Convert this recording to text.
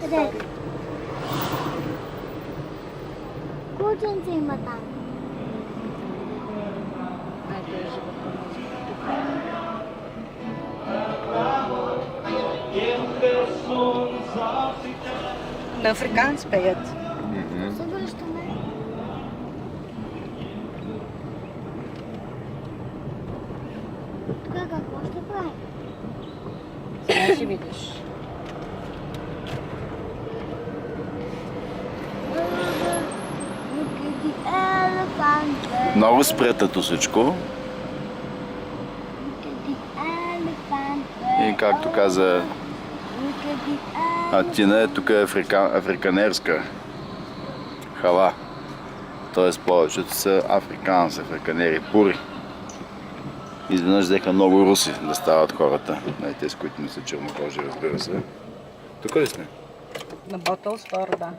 Къде? Кученце има там. Ето е животновъдство. На африканци пеят. Се връщаме. Тук какво ще правим? Сега ще видиш. Look at the elephant. Много спретато всичко. Look at the elephant. И както каза Look at the elephant. Атина, тук е африканерска хала. Тоест повечето са африканци, африканери, пури. Изведнъж взеха много руси да стават хората. Не, те, с които не са чернокожи, разбира се. Тук ли сме? На Ботъл Стор, да.